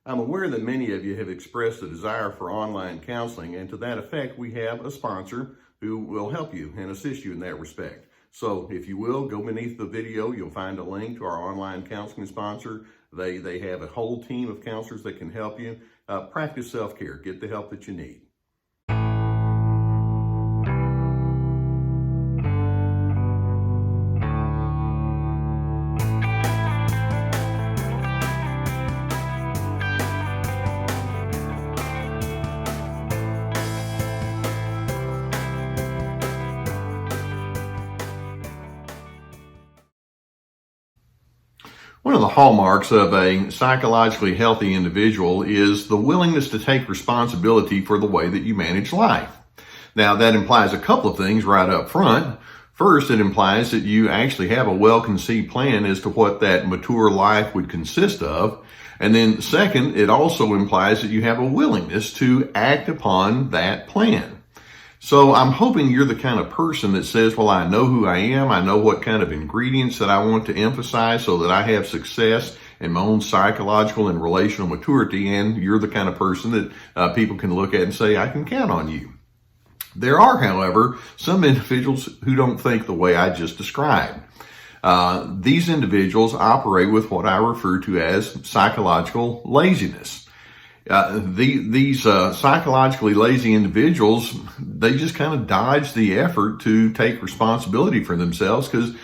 I'm aware that many of you have expressed a desire for online counseling, and to that effect, we have a sponsor who will help you and assist you in that respect. So if you will, go beneath the video, you'll find a link to our online counseling sponsor. They have a whole team of counselors that can help you. Practice self-care, get the help that you need. One of the hallmarks of a psychologically healthy individual is the willingness to take responsibility for the way that you manage life. Now, that implies a couple of things right up front. First, it implies that you actually have a well-conceived plan as to what that mature life would consist of. And then second, it also implies that you have a willingness to act upon that plan. So I'm hoping you're the kind of person that says, well, I know who I am. I know what kind of ingredients that I want to emphasize so that I have success in my own psychological and relational maturity. And you're the kind of person that people can look at and say, I can count on you. There are, however, some individuals who don't think the way I just described. These individuals operate with what I refer to as psychological laziness. These psychologically lazy individuals, they just kind of dodge the effort to take responsibility for themselves because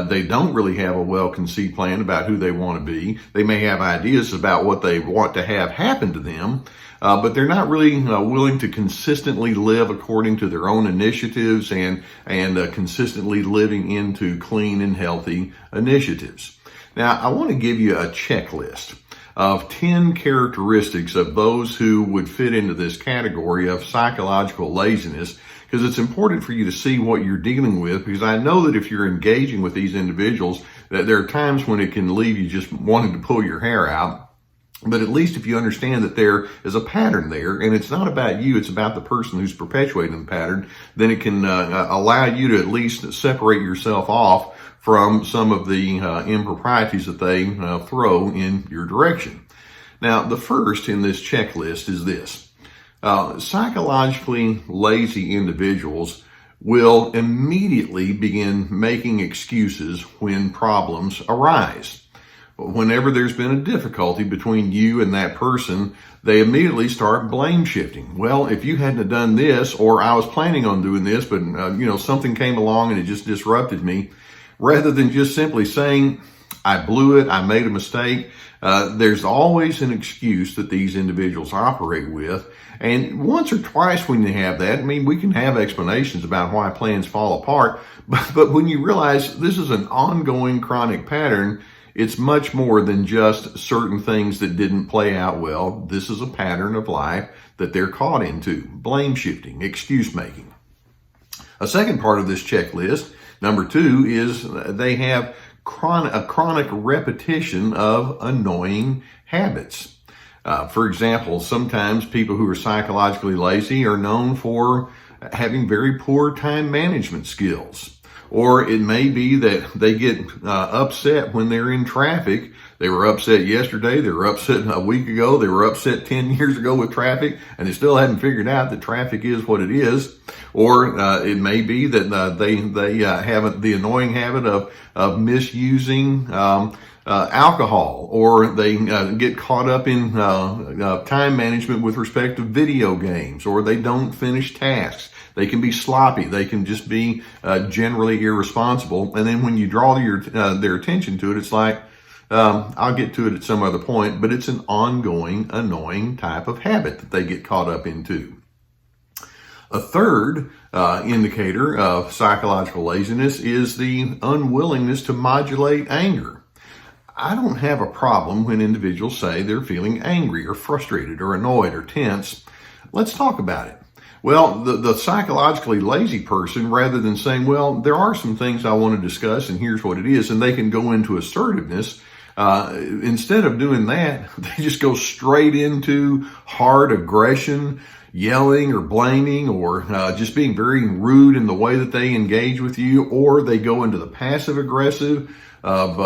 they don't really have a well-conceived plan about who they want to be. They may have ideas about what they want to have happen to them, but they're not really willing to consistently live according to their own initiatives and consistently living into clean and healthy initiatives. Now, I want to give you a checklist of 10 characteristics of those who would fit into this category of psychological laziness, because it's important for you to see what you're dealing with, because I know that if you're engaging with these individuals, that there are times when it can leave you just wanting to pull your hair out. But at least if you understand that there is a pattern there, and it's not about you, it's about the person who's perpetuating the pattern, then it can allow you to at least separate yourself off from some of the improprieties that they throw in your direction. Now, the first in this checklist is this. Psychologically lazy individuals will immediately begin making excuses when problems arise. Whenever there's been a difficulty between you and that person, they immediately start blame shifting. Well, if you hadn't have done this, or I was planning on doing this, but something came along and it just disrupted me, rather than just simply saying, I blew it, I made a mistake, there's always an excuse that these individuals operate with. And once or twice when you have that, I mean, we can have explanations about why plans fall apart, but when you realize this is an ongoing chronic pattern, it's much more than just certain things that didn't play out well. This is a pattern of life that they're caught into. Blame shifting, excuse making. A second part of this checklist, number 2, is they have a chronic repetition of annoying habits. For example, sometimes people who are psychologically lazy are known for having very poor time management skills. Or it may be that they get upset when they're in traffic. They were upset yesterday, they were upset a week ago, they were upset 10 years ago with traffic, and they still haven't figured out that traffic is what it is. Or it may be that they have the annoying habit of misusing alcohol, or they get caught up in time management with respect to video games, or they don't finish tasks. They can be sloppy. They can just be generally irresponsible. And then when you draw their attention to it, it's like, I'll get to it at some other point, but it's an ongoing, annoying type of habit that they get caught up into. A third indicator of psychological laziness is the unwillingness to modulate anger. I don't have a problem when individuals say they're feeling angry or frustrated or annoyed or tense. Let's talk about it. Well, the psychologically lazy person, rather than saying, well, there are some things I want to discuss and here's what it is, and they can go into assertiveness, instead of doing that, they just go straight into hard aggression, yelling or blaming, or just being very rude in the way that they engage with you, or they go into the passive aggressive of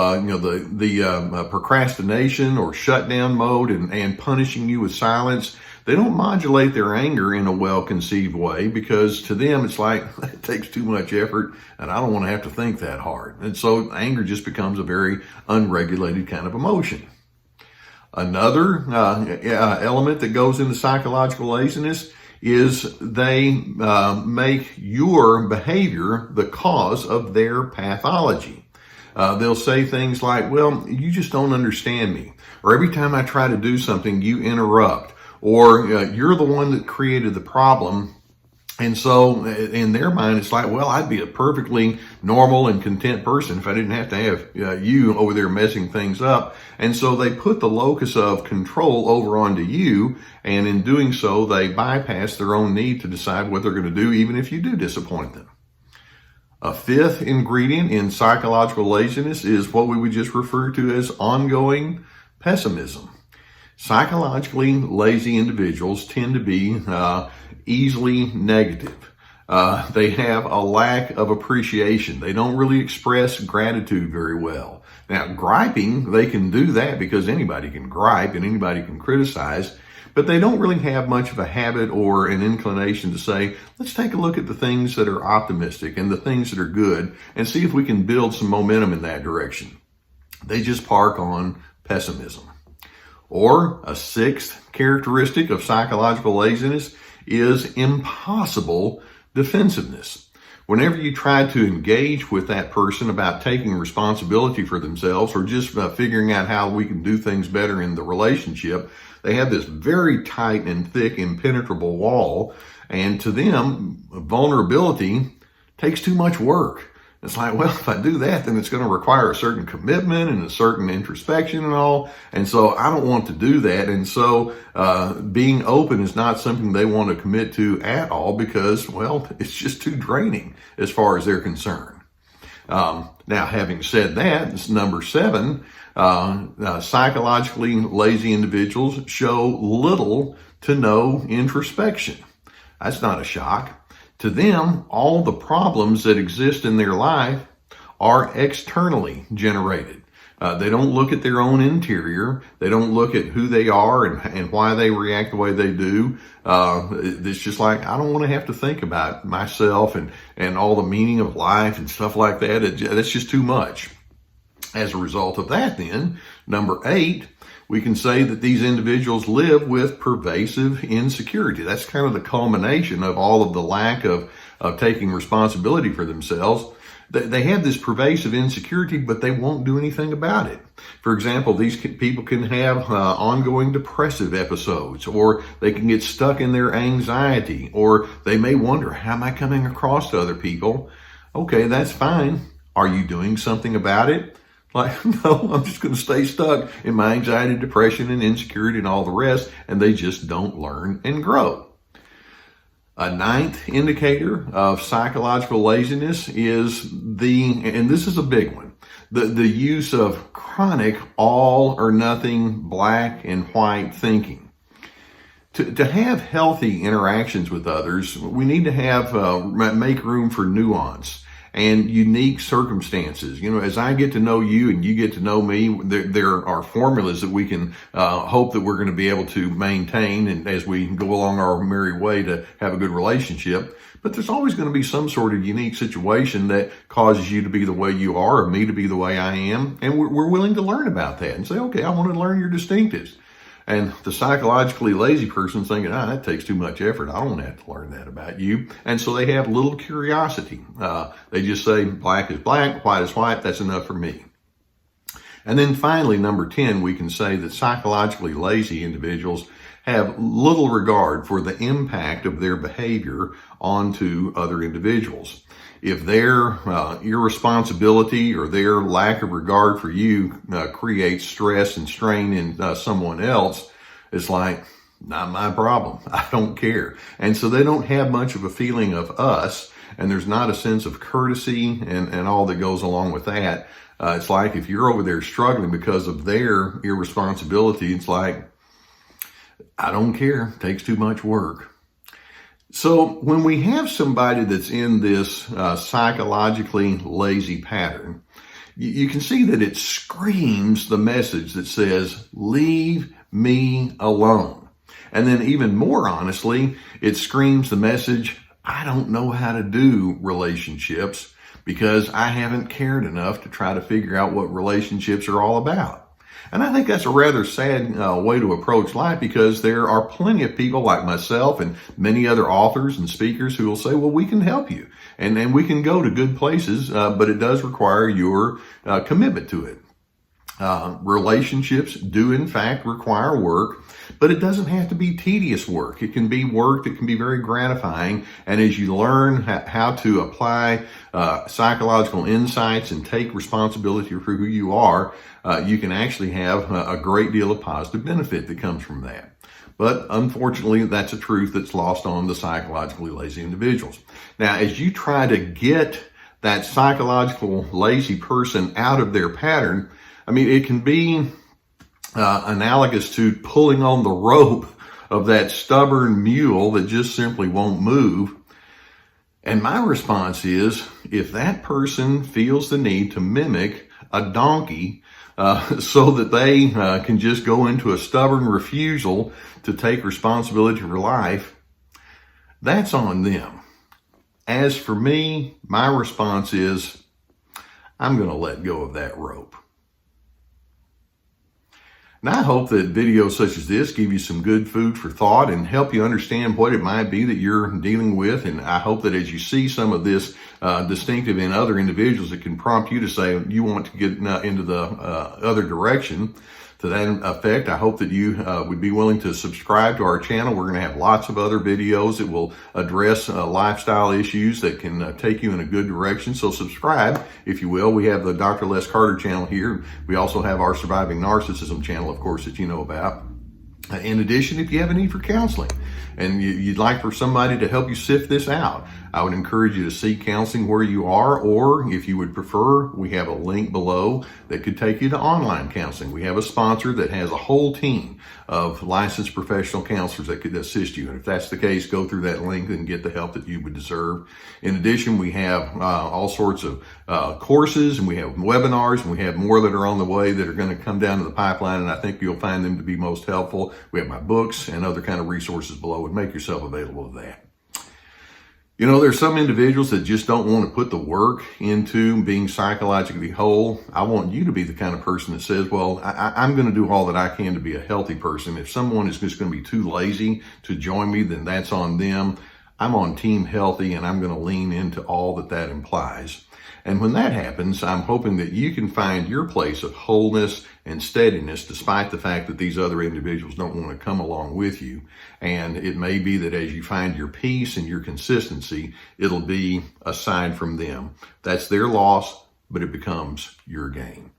the procrastination or shutdown mode and punishing you with silence, they don't modulate their anger in a well-conceived way, because to them it's like, it takes too much effort and I don't want to have to think that hard. And so anger just becomes a very unregulated kind of emotion. Another element that goes into psychological laziness is they make your behavior the cause of their pathology. They'll say things like, well, you just don't understand me. Or every time I try to do something, you interrupt. Or you're the one that created the problem. And so in their mind, it's like, well, I'd be a perfectly normal and content person if I didn't have to have you over there messing things up. And so they put the locus of control over onto you. And in doing so, they bypass their own need to decide what they're going to do, even if you do disappoint them. A fifth ingredient in psychological laziness is what we would just refer to as ongoing pessimism. Psychologically lazy individuals tend to be easily negative. They have a lack of appreciation. They don't really express gratitude very well. Now, griping, they can do that because anybody can gripe and anybody can criticize, but they don't really have much of a habit or an inclination to say, let's take a look at the things that are optimistic and the things that are good and see if we can build some momentum in that direction. They just park on pessimism. Or a sixth characteristic of psychological laziness is impossible defensiveness. Whenever you try to engage with that person about taking responsibility for themselves or just figuring out how we can do things better in the relationship, they have this very tight and thick, impenetrable wall. And to them, vulnerability takes too much work. It's like, well, if I do that, then it's going to require a certain commitment and a certain introspection and all. And so I don't want to do that. And so being open is not something they want to commit to at all because, well, it's just too draining as far as they're concerned. Now, having said that, it's number 7. Psychologically lazy individuals show little to no introspection. That's not a shock. To them, all the problems that exist in their life are externally generated. They don't look at their own interior. They don't look at who they are and why they react the way they do. It's just like, I don't want to have to think about myself and all the meaning of life and stuff like that. That's just too much. As a result of that, then, number 8, we can say that these individuals live with pervasive insecurity. That's kind of the culmination of all of the lack of taking responsibility for themselves. They have this pervasive insecurity, but they won't do anything about it. For example, these people can have ongoing depressive episodes, or they can get stuck in their anxiety, or they may wonder, how am I coming across to other people? Okay, that's fine. Are you doing something about it? Like, no, I'm just going to stay stuck in my anxiety, depression, and insecurity and all the rest, and they just don't learn and grow. A 9th indicator of psychological laziness is and this is a big one, the use of chronic all or nothing, black and white thinking. To have healthy interactions with others, we need to make room for nuance and unique circumstances. You know, as I get to know you and you get to know me, there are formulas that we can hope that we're going to be able to maintain, and as we go along our merry way to have a good relationship. But there's always going to be some sort of unique situation that causes you to be the way you are or me to be the way I am. And we're willing to learn about that and say, okay, I want to learn your distinctives. And the psychologically lazy person's thinking, that takes too much effort. I don't want to have to learn that about you. And so they have little curiosity. They just say black is black, white is white. That's enough for me. And then finally, number 10, we can say that psychologically lazy individuals have little regard for the impact of their behavior onto other individuals. If their irresponsibility or their lack of regard for you creates stress and strain in someone else, it's like, not my problem. I don't care. And so they don't have much of a feeling of us, and there's not a sense of courtesy and all that goes along with that. It's like if you're over there struggling because of their irresponsibility, it's like, I don't care. It takes too much work. So when we have somebody that's in this psychologically lazy pattern, you can see that it screams the message that says, leave me alone. And then even more honestly, it screams the message, I don't know how to do relationships because I haven't cared enough to try to figure out what relationships are all about. And I think that's a rather sad way to approach life, because there are plenty of people like myself and many other authors and speakers who will say, well, we can help you and we can go to good places, but it does require your commitment to it. Relationships do in fact require work, but it doesn't have to be tedious work. It can be work that can be very gratifying. And as you learn how to apply psychological insights and take responsibility for who you are, you can actually have a great deal of positive benefit that comes from that. But unfortunately, that's a truth that's lost on the psychologically lazy individuals. Now, as you try to get that psychological lazy person out of their pattern, I mean, it can be analogous to pulling on the rope of that stubborn mule that just simply won't move. And my response is, if that person feels the need to mimic a donkey so that they can just go into a stubborn refusal to take responsibility for life, that's on them. As for me, my response is, I'm going to let go of that rope. And I hope that videos such as this give you some good food for thought and help you understand what it might be that you're dealing with. And I hope that as you see some of this distinctive in other individuals, it can prompt you to say you want to get into the other direction. To that effect, I hope that you would be willing to subscribe to our channel. We're going to have lots of other videos that will address lifestyle issues that can take you in a good direction. So subscribe, if you will. We have the Dr. Les Carter channel here. We also have our Surviving Narcissism channel, of course, that you know about. In addition, if you have a need for counseling and you'd like for somebody to help you sift this out, I would encourage you to seek counseling where you are, or if you would prefer, we have a link below that could take you to online counseling. We have a sponsor that has a whole team of licensed professional counselors that could assist you. And if that's the case, go through that link and get the help that you would deserve. In addition, we have all sorts of courses, and we have webinars, and we have more that are on the way that are going to come down to the pipeline, and I think you'll find them to be most helpful. We have my books and other kind of resources below, and make yourself available to that. You know, there's some individuals that just don't want to put the work into being psychologically whole. I want you to be the kind of person that says, well, I'm going to do all that I can to be a healthy person. If someone is just going to be too lazy to join me, then that's on them. I'm on Team Healthy, and I'm going to lean into all that implies. And when that happens, I'm hoping that you can find your place of wholeness and steadiness, despite the fact that these other individuals don't want to come along with you. And it may be that as you find your peace and your consistency, it'll be aside from them. That's their loss, but it becomes your gain.